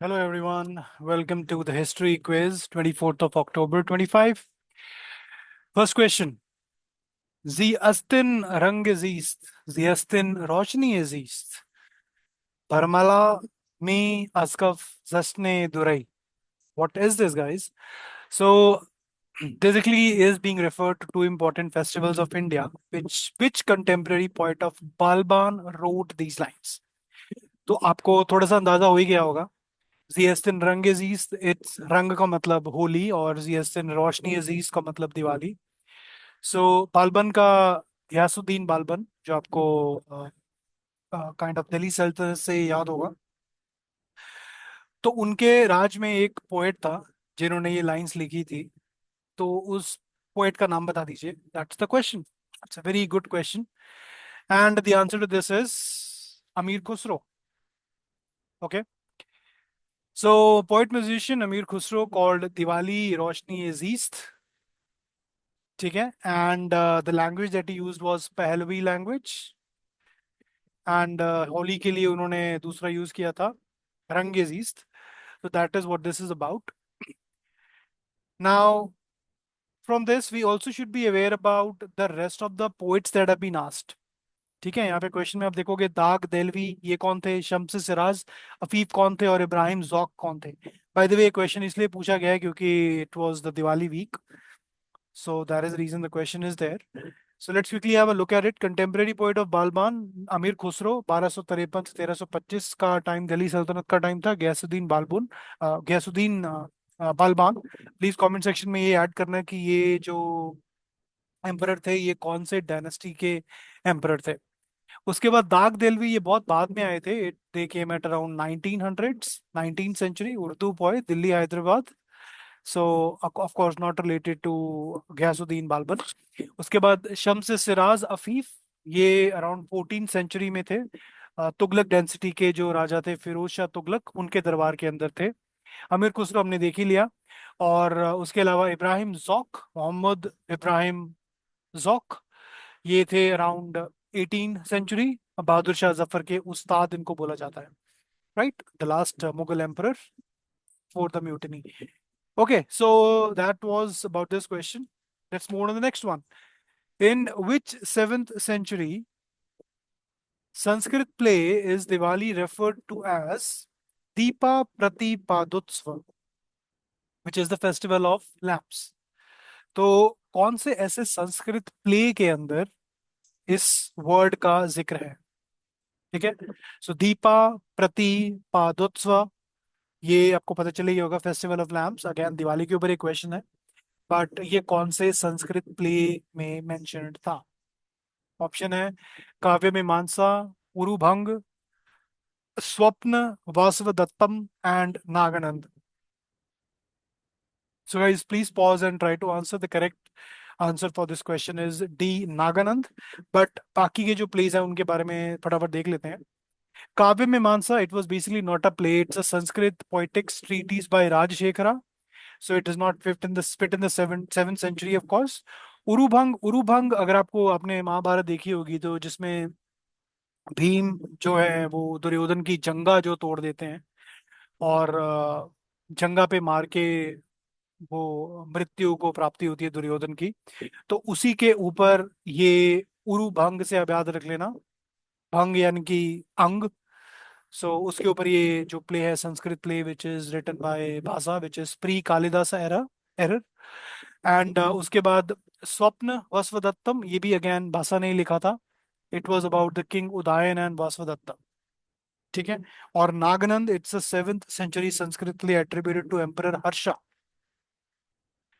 Hello everyone, welcome to the history quiz 24th of October 25. First question. Ziastin rang zist, Ziastin roshni zist, Parmala mi askaf zasne durai. What is this, guys? So basically is being referred to two important festivals of India, which contemporary poet of Balban wrote these lines. तो आपको थोड़ा सा अंदाजा हो ही गया होगा. जियस्तिन रंग अजीज, it's रंग का मतलब होली और जियस्तिन रोशनी अजीज का मतलब दिवाली. सो बालबन का गयासुद्दीन बालबन, जो आपको काइंड ऑफ दिल्ली सल्तनत से याद होगा, तो उनके राज में एक पोएट था जिन्होंने ये लाइंस लिखी थी. तो उस पोएट का नाम बता दीजिए. That's the question. It's a very good question and the answer to this is Amir Khusro. Okay. So poet musician Amir Khusro called Diwali roshni is east. ठीक है. And the language that he used was Pahlavi language. And Holi के लिए उन्होंने दूसरा यूज किया था रंगेज east. So that is what this is about. Now, from this, we also should be aware about the rest of the poets that have been asked. ठीक है. यहाँ पे क्वेश्चन में आप देखोगे दाग देलवी ये कौन थे, शम्स सिराज अफीफ कौन थे और इब्राहिम जौक कौन थे. बाय द वे क्वेश्चन इसलिए पूछा गया है क्योंकि it was the Diwali week. So that is the reason the question is there. So let's quickly have a look at it. Contemporary poet of Balban, Amir Khusro, 1253 से 1325 का time Delhi सल्तनत का time था. Ghiyasuddin Balban, Ghiyasuddin बालबान. Please comment section में ये add करना कि ये जो एम्परर थे ये कौन से डायनेस्टी के एम्परर थे. उसके बाद दाग देलवी ये बहुत बाद में आए थे. They came at around 1900s, 19th century. Urdu poet, Delhi Hyderabad. So of course not related to Ghiyasuddin Balban. उसके बाद शम्स सिराज अफीफ, ये अराउंड 14th सेंचुरी में थे. तुगलक डेंसिटी के जो राजा थे फिरोज शाह तुगलक, उनके दरबार के अंदर थे. अमीर खुसरो हमने देख ही लिया. और उसके अलावा इब्राहिम जौक, मोहम्मद इब्राहिम जौक, ये थे अराउंड 18 सेंचुरी. बहादुर शाह जफर के उस्ताद इनको बोला जाता है. Right, the last Mughal emperor for the mutiny. Okay, so that was about this question. Let's move on to the next one. In which 7th century Sanskrit play is Diwali referred to as Deepa Pratipadotsva, which is the festival of lamps? तो कौन से ऐसे Sanskrit play के अंदर इस word का जिक्र है? ठीक है. सो दीपा प्रतिपादोत्सव, ये आपको पता चले ही होगा, festival of lamps. Again Diwali के ऊपर एक क्वेश्चन है, बट ये कौन से संस्कृत प्ले में मेंशन्ड था? ऑप्शन है Kavya Mimamsa, Urubhanga, Swapna, Vasavadattam and Nagananda. So guys, please pause and try to answer. The correct answer for this question is D, Naganand. But बाकी के जो प्लेस हैं उनके बारे में फटाफट देख लेते हैं. काव्य मीमांसा, it was basically not a play, it's a Sanskrit poetics treatise by Rajashekhara. So it is not fit in the seventh century, of course. Urubhanga अगर आपको आपने महाभारत देखी होगी तो जिसमें भीम जो है वो दुर्योधन की जंगा जो तोड़ देते हैं और जंगा पे मार के वो मृत्यु को प्राप्ति होती है दुर्योधन की. तो उसी के ऊपर ये उरुभंग से आप याद रख लेना, भंग यानी कि अंग. सो उसके ऊपर ये जो प्ले है Sanskrit play which is written by Bhasa which is pre Kalidasa era. And उसके बाद स्वप्न वस्वदत्तम, ये भी अगेन भाषा ने ही लिखा था. It was about the king Udayana and Vasavadatta. ठीक है. और Nagananda, it's a 7th century Sanskrit play attributed to emperor Harsha.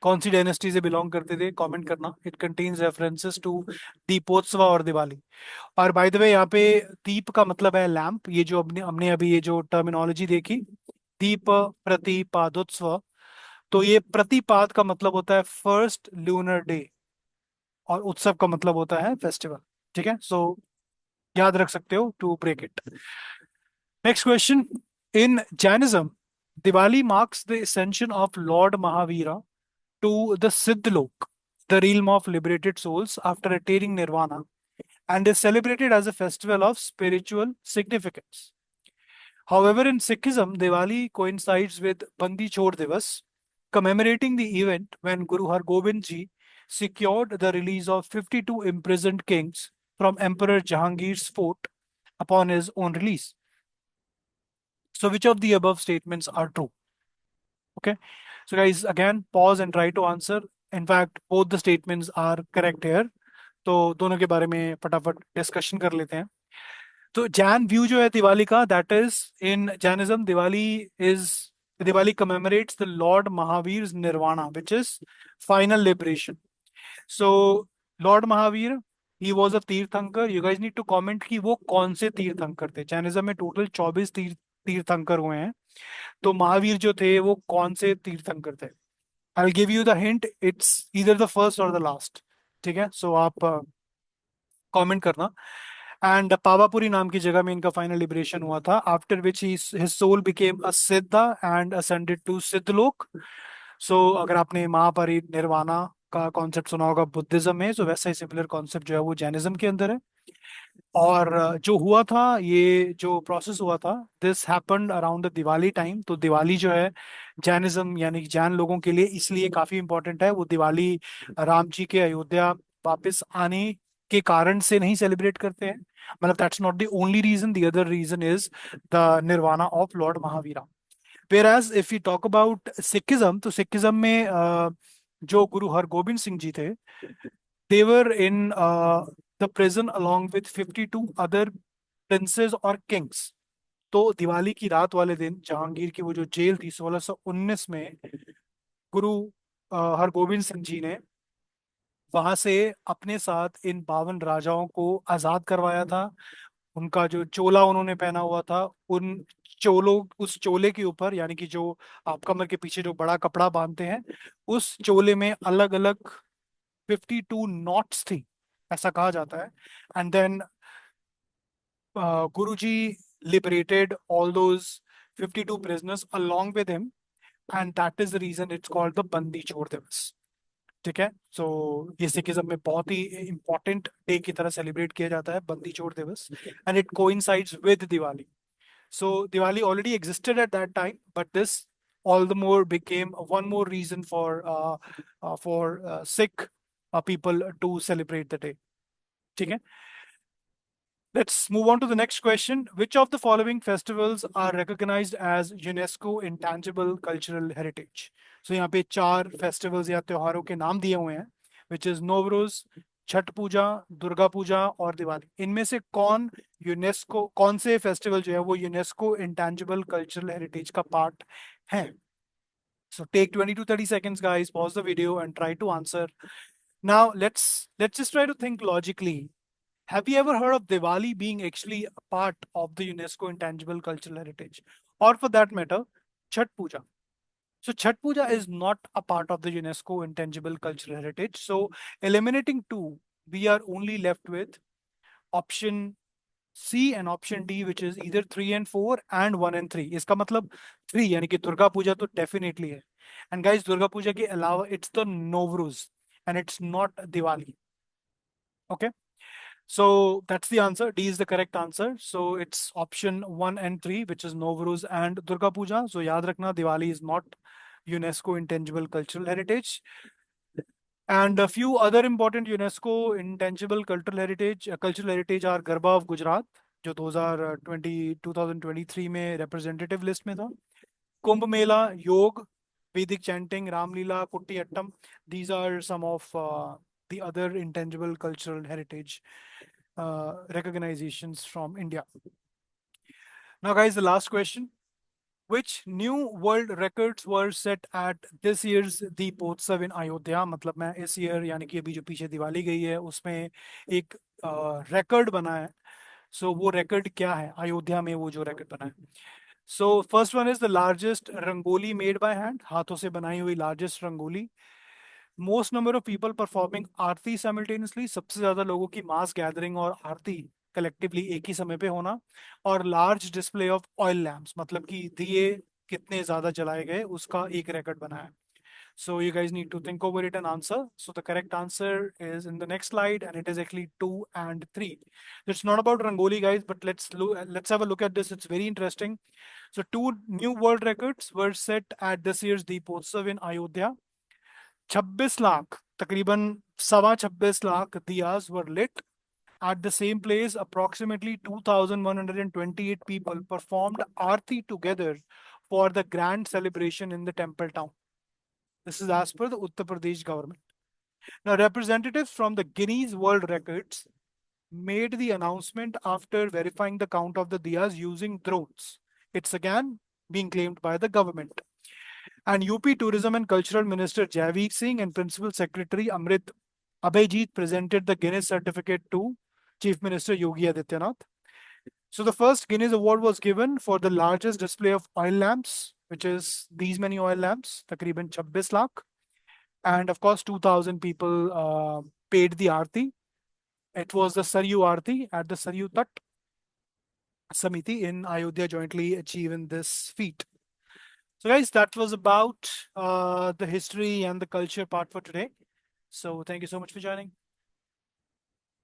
कौन सी डायनेस्टी से बिलोंग करते थे कमेंट करना. It contains references to Deepotsav और दिवाली. और बाय द वे यहाँ पे दीप का मतलब है लैंप. ये जो हमने हमने अभी ये जो टर्मिनोलॉजी देखी, दीप प्रतिपादोत्सव, तो ये प्रतिपाद का मतलब होता है फर्स्ट ल्यूनर डे और उत्सव का मतलब होता है फेस्टिवल. ठीक है. सो याद रख सकते हो to break it. Next question. In Jainism Diwali marks the ascension of Lord Mahavira to the Siddhlok, the realm of liberated souls after attaining nirvana, and is celebrated as a festival of spiritual significance. However, in Sikhism, Diwali coincides with Bandi Chor Divas, commemorating the event when Guru Hargobind Ji secured the release of 52 imprisoned kings from Emperor Jahangir's fort upon his own release. So, which of the above statements are true? Okay. So, guys, again, pause and try to answer. In fact, both the statements are correct here. तो दोनों के बारे में फटाफट discussion कर लेते हैं. तो जैन व्यू जो है दिवाली का, that is in Jainism, Diwali commemorates the lord Mahavira nirvana, which is final liberation. So lord Mahavira, he was a tirthankara. You guys need to comment कि वो कौन से तीर्थंकर थे. जैनिज्म में टोटल 24 तीर्थंकर हुए हैं. तो महावीर जो थे वो कौन से तीर्थंकर थे? I will give you the hint, it's either the first और द लास्ट. ठीक है, सो आप कमेंट करना. एंड पावापुरी नाम की जगह में इनका फाइनल लिबरेशन हुआ था, after which his soul became a siddha and ascended to Siddhalok. So अगर आपने महापरि निर्वाणा का कॉन्सेप्ट सुना होगा बुद्धिज्म में, सो वैसा ही सिमिलर कॉन्सेप्ट जो है वो जैनिज्म के अंदर है. और जो हुआ था, ये जो प्रोसेस हुआ था, this happened around the Diwali time. तो दिवाली जो है जैनिज्म यानी कि जैन लोगों के लिए इसलिए काफी इंपॉर्टेंट है. वो दिवाली राम जी के अयोध्या वापस आने के कारण से नहीं सेलिब्रेट करते हैं. मतलब that's not the only reason, the other reason is the nirvana of lord Mahavira. Whereas if we talk about Sikhism, तो सिखिज्म में जो गुरु हरगोबिंद सिंह जी थे, they were in the prison along with 52 other princes और kings. तो दिवाली की रात वाले दिन जहांगीर की वो जो जेल थी 1619 में, गुरु हरगोबिंद सिंह जी ने वहां से अपने साथ इन 52 राजाओं को आजाद करवाया था. उनका जो चोला उन्होंने पहना हुआ था, उन चोलों उस चोले के ऊपर, यानी कि जो आप कमर के पीछे जो बड़ा कपड़ा बांधते हैं, उस चोले में अलग अलग 52 नॉट्स थी, ऐसा कहा जाता है. And then Guruji liberated all those 52 prisoners along with him, and that is the reason it's called the Bandi Chor Divas. ठीक है, सो ये सिखिज्म में बहुत ही इंपॉर्टेंट डे की तरह सेलिब्रेट किया जाता है, बंदी छोड़ दिवस. And it coincides with Diwali. So Diwali already existed at that time, but this all the more became one more reason for Sikh people to celebrate the day. ठीक है. Let's move on to the next question. Which of the following festivals are recognized as UNESCO Intangible Cultural Heritage? So यहाँ पे 4 festivals या त्योहारों के नाम दिए हुए हैं, which is नवरोज, छठ पूजा, दुर्गा पूजा और दिवाली. इनमें से कौन से फेस्टिवल जो है वो यूनेस्को इंटेंजिबल कल्चरल हेरिटेज का पार्ट है? So take 20 to 30 seconds, guys. Pause the video and try to answer. Now let's just try to think logically. Have you ever heard of Diwali being actually a part of the UNESCO Intangible Cultural Heritage? Or for that matter, Chhat Puja. So Chhat Puja is not a part of the UNESCO Intangible Cultural Heritage. So eliminating 2, we are only left with option C and option D, which is either 3 and 4 and 1 and 3. इसका मतलब 3 यानी कि दुर्गा पूजा तो definitely है. And guys, Durga Puja के अलावा it's the Nowruz and it's not Diwali. Okay. So that's the answer. D is the correct answer. So it's option 1 and 3, which is Nowruz and Durga Puja. So yaad rakhna, Diwali is not UNESCO Intangible Cultural Heritage. And a few other important UNESCO Intangible Cultural Heritage are Garba of Gujarat, जो 2023 में representative list में था. कुंभ मेला, योग, Vedic chanting, Ramlila, Kutti Attam. These are some of the other intangible cultural heritage recognitions from India. Now, guys, the last question. Which new world records were set at this year's Deepotsav in Ayodhya? मतलब मैं इस year यानी कि अभी जो पीछे दिवाली गई है उसमें एक रिकॉर्ड बना है. सो वो रिकॉर्ड क्या है अयोध्या में, वो जो रिकॉर्ड बना है? So first one is the largest rangoli made by hand, हाथों से बनाई हुई largest rangoli. Most number of people performing Aarti simultaneously, सबसे ज्यादा लोगों की मास गैदरिंग और आरती कलेक्टिवली एक ही समय पे होना. और large display of oil lamps, मतलब कि दिए कितने ज्यादा जलाए गए उसका एक रिकॉर्ड बना है. So you guys need to think over it and answer. So the correct answer is in the next slide, and it is actually 2 and 3. It's not about Rangoli, guys, but let's have a look at this. It's very interesting. So two new world records were set at this year's Deepotsav in Ayodhya. 26 lakh, तकरीबन सवा 26 lakh diyas were lit at the same place. Approximately 2,128 people performed arti together for the grand celebration in the temple town. This is as per the Uttar Pradesh government. Now, representatives from the Guinness World Records made the announcement after verifying the count of the diyas using drones. It's again being claimed by the government. And UP Tourism and Cultural Minister Javeer Singh and Principal Secretary Amrit Abhijit presented the Guinness certificate to Chief Minister Yogi Adityanath. So the first Guinness Award was given for the largest display of oil lamps, which is these many oil lamps, takriban 26 lakh. And of course, 2,000 people paid the Aarti. It was the Saryu Aarti at the Saryu Tat Samiti in Ayodhya jointly achieving this feat. So guys, that was about the history and the culture part for today. So thank you so much for joining.